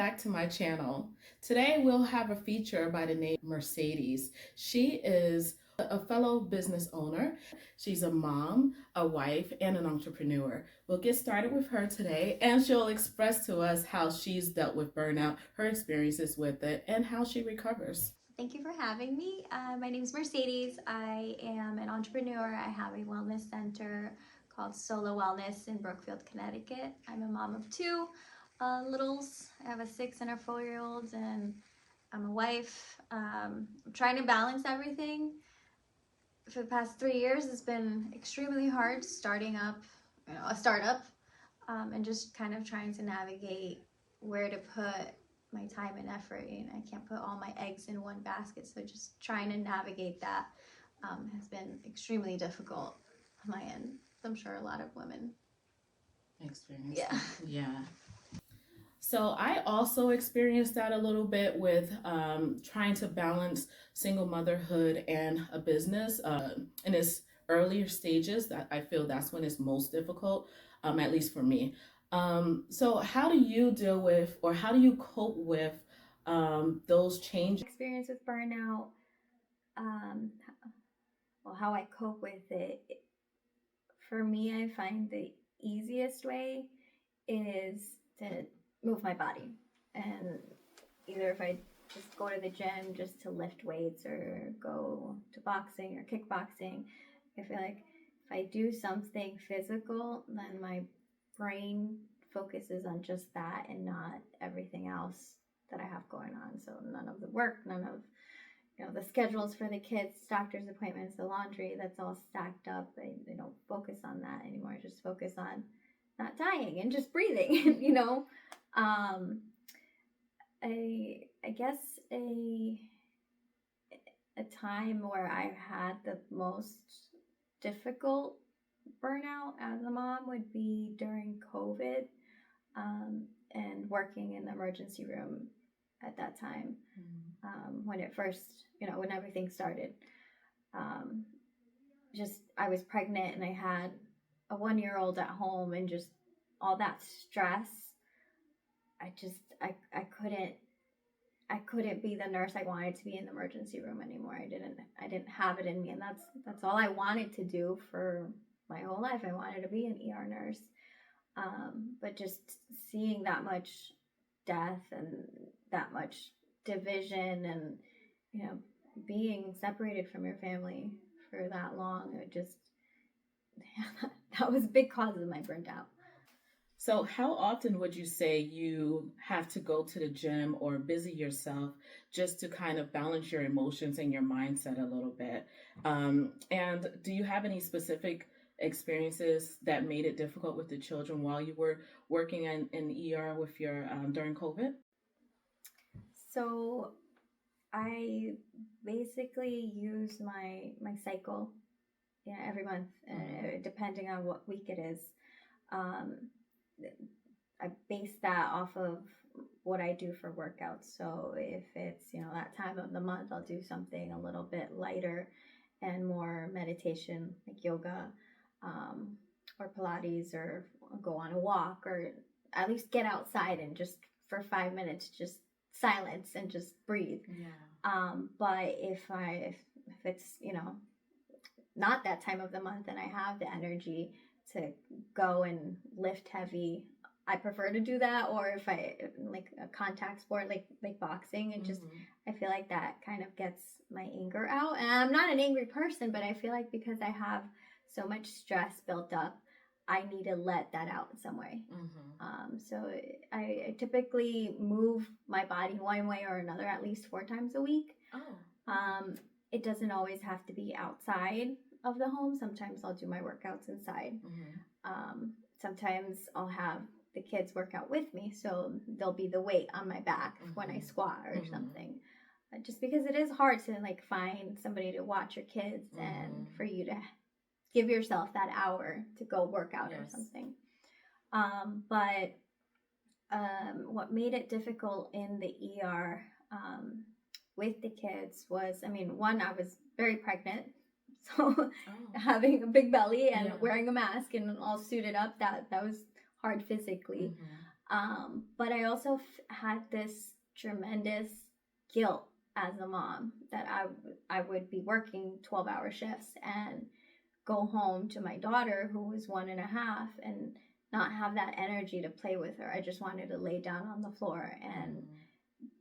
back to my channel. Today we'll have a feature by the name Mercedes. She is a fellow business owner. She's a mom, a wife, and an entrepreneur. We'll get started with her today, and she'll express to us how she's dealt with burnout, her experiences with it, and how she recovers. Thank you for having me. My name is Mercedes. I am an entrepreneur. I have a wellness center called Solo Wellness in Brookfield, Connecticut. I'm a mom of two littles. I have a 6 and a 4-year-old, and I'm a wife. I'm trying to balance everything. For the past 3 years, it's been extremely hard starting up, a startup, and just kind of trying to navigate where to put my time and effort. I can't put all my eggs in one basket, so just trying to navigate that has been extremely difficult on my end. I'm sure a lot of women Experience. Yeah. Yeah. So I also experienced that a little bit with trying to balance single motherhood and a business in its earlier stages. That I feel that's when it's most difficult, at least for me. So how do you deal with, or how do you cope with those changes? Experience with burnout, um, how I cope with it. For me, I find the easiest way is to move my body. And either if I just go to the gym just to lift weights or go to boxing or kickboxing, I feel like if I do something physical, then my brain focuses on just that and not everything else that I have going on. So none of the work, none of the schedules for the kids, doctor's appointments, the laundry, that's all stacked up. I don't focus on that anymore. I just focus on not dying and just breathing, I guess a time where I've had the most difficult burnout as a mom would be during COVID, and working in the emergency room at that time, when it first, when everything started. Just I was pregnant and I had a 1-year-old at home, and just all that stress. I couldn't be the nurse I wanted to be in the emergency room anymore. I didn't have it in me, and that's all I wanted to do for my whole life. I wanted to be an ER nurse. But just seeing that much death and that much division, and being separated from your family for that long, that was a big cause of my burnout. So how often would you say you have to go to the gym or busy yourself just to kind of balance your emotions and your mindset a little bit? And do you have any specific experiences that made it difficult with the children while you were working in the ER with your during COVID? So I basically use my cycle, every month, depending on what week it is. I base that off of what I do for workouts. So if it's, that time of the month, I'll do something a little bit lighter and more meditation, like yoga, or Pilates, or go on a walk, or at least get outside and just for 5 minutes, just silence and just breathe. Yeah. But if it's, not that time of the month and I have the energy to go and lift heavy, I prefer to do that. Or if I like a contact sport, like boxing, and just I feel like that kind of gets my anger out. And I'm not an angry person, but I feel like because I have so much stress built up, I need to let that out in some way. So I typically move my body one way or another at least 4 times a week. It doesn't always have to be outside of the home. Sometimes I'll do my workouts inside. Sometimes I'll have the kids work out with me, so there'll be the weight on my back when I squat or something. Just because it is hard to find somebody to watch your kids and for you to give yourself that hour to go work out or something. But what made it difficult in the ER with the kids was, one, I was very pregnant. So having a big belly and wearing a mask and all suited up, that was hard physically. But I also had this tremendous guilt as a mom that I would be working 12-hour shifts and go home to my daughter who was 1.5 and not have that energy to play with her. I just wanted to lay down on the floor, and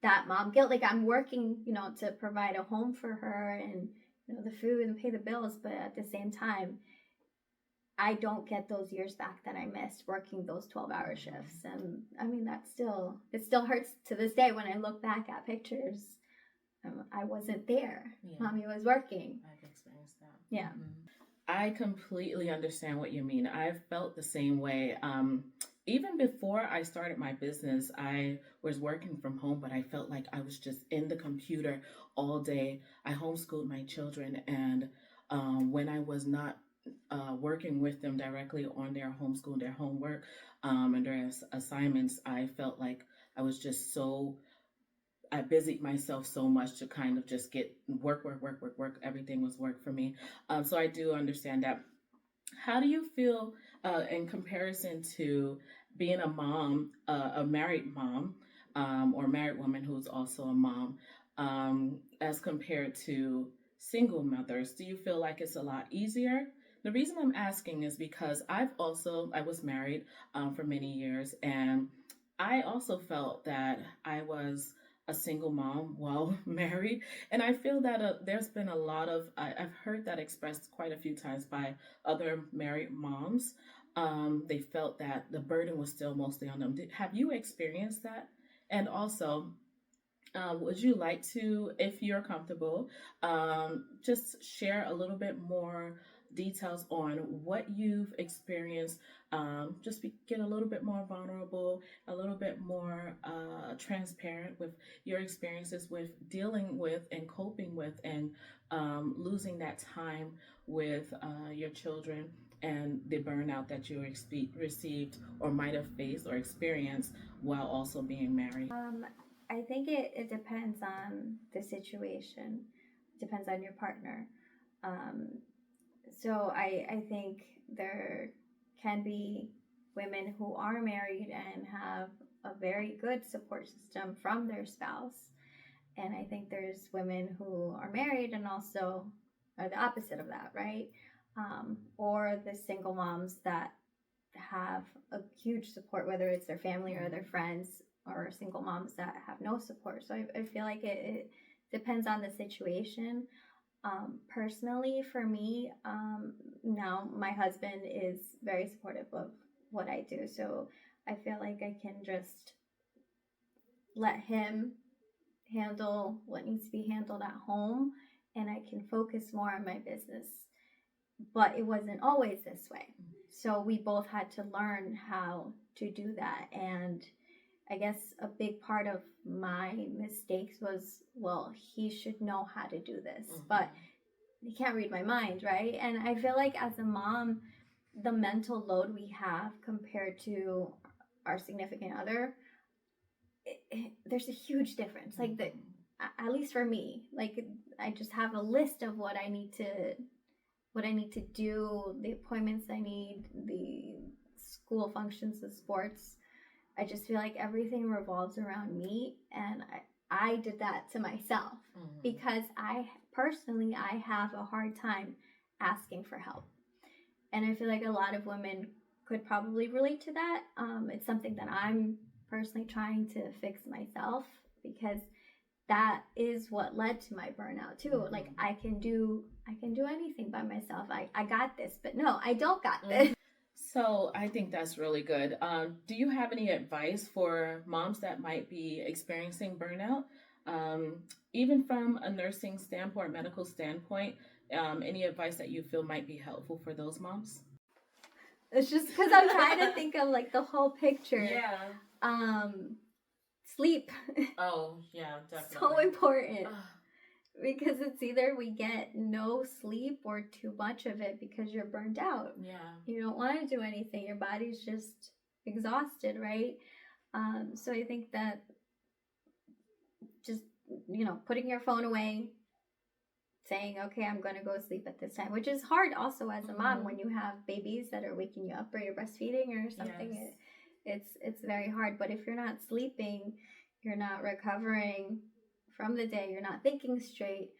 that mom guilt, like I'm working, to provide a home for her and the food and pay the bills, but at the same time I don't get those years back that I missed working those 12-hour shifts. And I mean, it still hurts to this day when I look back at pictures. I wasn't there. Yeah. Mommy was working. I've experienced that. Yeah. I completely understand what you mean. I've felt the same way. Even before I started my business, I was working from home, but I felt like I was just in the computer all day. I homeschooled my children, and when I was not working with them directly on their homeschool, their homework, and their assignments, I felt like I was just I busied myself so much to kind of just get work. Everything was work for me. So I do understand that. How do you feel in comparison to being a mom, a married mom, or married woman who's also a mom, as compared to single mothers? Do you feel like it's a lot easier? The reason I'm asking is because I was married for many years, and I also felt that I was a single mom while married. And I feel that there's been a lot of, I've heard that expressed quite a few times by other married moms. They felt that the burden was still mostly on them. Have you experienced that? And also, would you like to, if you're comfortable, just share a little bit more details on what you've experienced? Get a little bit more vulnerable, a little bit more transparent with your experiences with dealing with and coping with and losing that time with your children and the burnout that you received or might have faced or experienced while also being married. I think it depends on the situation. It depends on your partner. So I think there can be women who are married and have a very good support system from their spouse. And I think there's women who are married and also are the opposite of that, right? Or the single moms that have a huge support, whether it's their family or their friends, or single moms that have no support. So I feel like it depends on the situation. Personally, for me, now my husband is very supportive of what I do. So I feel like I can just let him handle what needs to be handled at home, and I can focus more on my business. But it wasn't always this way. So we both had to learn how to do that. And I guess a big part of my mistakes was, well, he should know how to do this, but he can't read my mind, right? And I feel like as a mom, the mental load we have compared to our significant other, there's a huge difference. Like at least for me, like I just have a list of what I need to do, the appointments I need, the school functions, the sports. I just feel like everything revolves around me, and I did that to myself because I have a hard time asking for help. And I feel like a lot of women could probably relate to that. It's something that I'm personally trying to fix myself, because that is what led to my burnout too. Like I can do anything by myself. I got this, but no, I don't got this. So I think that's really good. Do you have any advice for moms that might be experiencing burnout? Even from a nursing standpoint, medical standpoint, any advice that you feel might be helpful for those moms? It's just because I'm trying to think of like the whole picture. Yeah. Sleep. Oh, yeah, definitely. So important. Because it's either we get no sleep or too much of it because you're burned out. Yeah. You don't want to do anything. Your body's just exhausted, right? So I think that just, putting your phone away, saying, okay, I'm going to go sleep at this time, which is hard also as a mom when you have babies that are waking you up or you're breastfeeding or something. Yes. it's very hard. But if you're not sleeping, you're not recovering from the day, you're not thinking straight.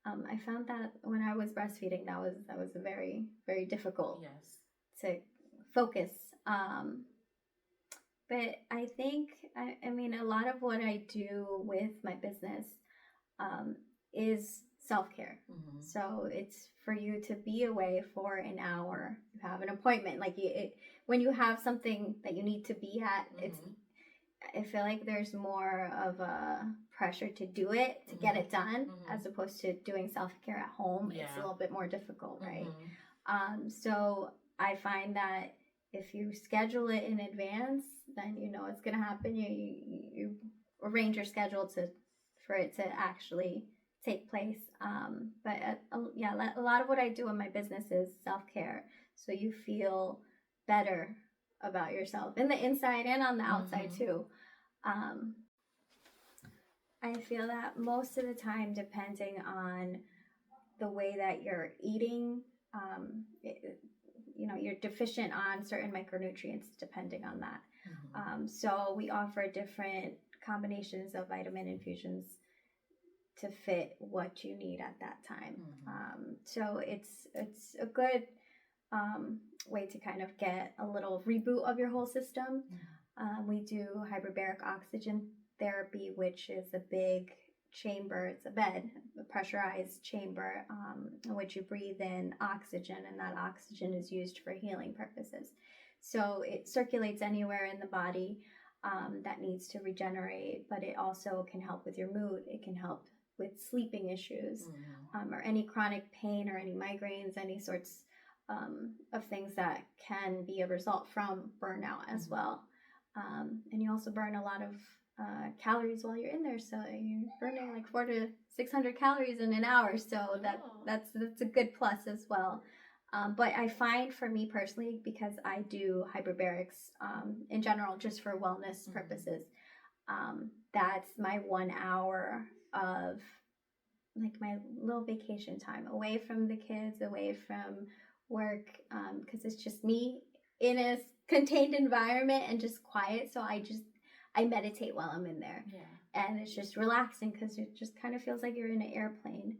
I found that when I was breastfeeding, that was very very difficult Yes. to focus. But I think I mean a lot of what I do with my business is self-care. So it's for you to be away for an hour. You have an appointment, like when you have something that you need to be at, it's I feel like there's more of a pressure to do it, to get it done, as opposed to doing self-care at home. Yeah. It's a little bit more difficult, right? So I find that if you schedule it in advance, then you know it's gonna happen. You arrange your schedule for it to actually take place. But yeah, a lot of what I do in my business is self-care. So you feel better about yourself in the inside and on the outside too. I feel that most of the time, depending on the way that you're eating, you're deficient on certain micronutrients depending on that. So we offer different combinations of vitamin infusions to fit what you need at that time. So it's a good way to kind of get a little reboot of your whole system. We do hyperbaric oxygen therapy, which is a big chamber. It's a bed, a pressurized chamber, in which you breathe in oxygen, and that oxygen is used for healing purposes. So it circulates anywhere in the body that needs to regenerate, but it also can help with your mood. It can help with sleeping issues, or any chronic pain or any migraines, any sorts of things that can be a result from burnout as well. And you also burn a lot of calories while you're in there, so you're burning like 400 to 600 calories in an hour, so that's a good plus as well. But I find for me personally, because I do hyperbarics in general just for wellness purposes, that's my 1 hour of like my little vacation time away from the kids, away from work, because it's just me in a contained environment and just quiet. So I meditate while I'm in there. And it's just relaxing because it just kind of feels like you're in an airplane.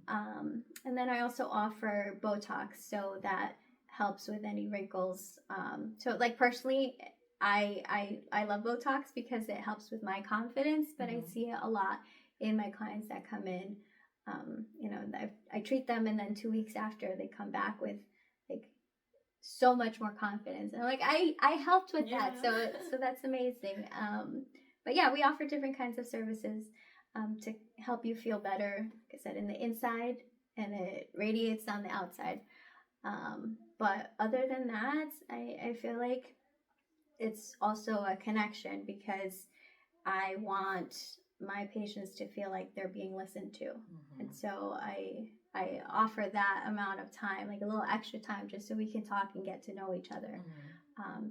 And then I also offer Botox, so that helps with any wrinkles. So like personally, I love Botox because it helps with my confidence, but I see it a lot in my clients that come in. I treat them, and then 2 weeks after they come back with like so much more confidence, and I'm like, I helped with that, so that's amazing. But yeah, we offer different kinds of services to help you feel better, like I said, in the inside, and it radiates on the outside. But other than that, I feel like it's also a connection, because I want my patients to feel like they're being listened to. And so I offer that amount of time, like a little extra time, just so we can talk and get to know each other,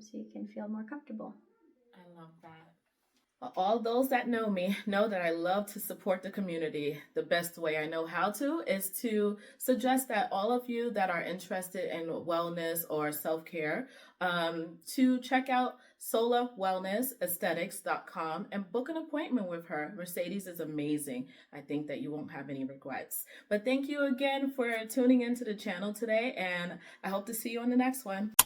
so you can feel more comfortable. I love that. All those that know me know that I love to support the community. The best way I know how to is to suggest that all of you that are interested in wellness or self-care, to check out solawellnessaesthetics.com and book an appointment with her. Mercedes is amazing. I think that you won't have any regrets. But thank you again for tuning into the channel today, and I hope to see you on the next one.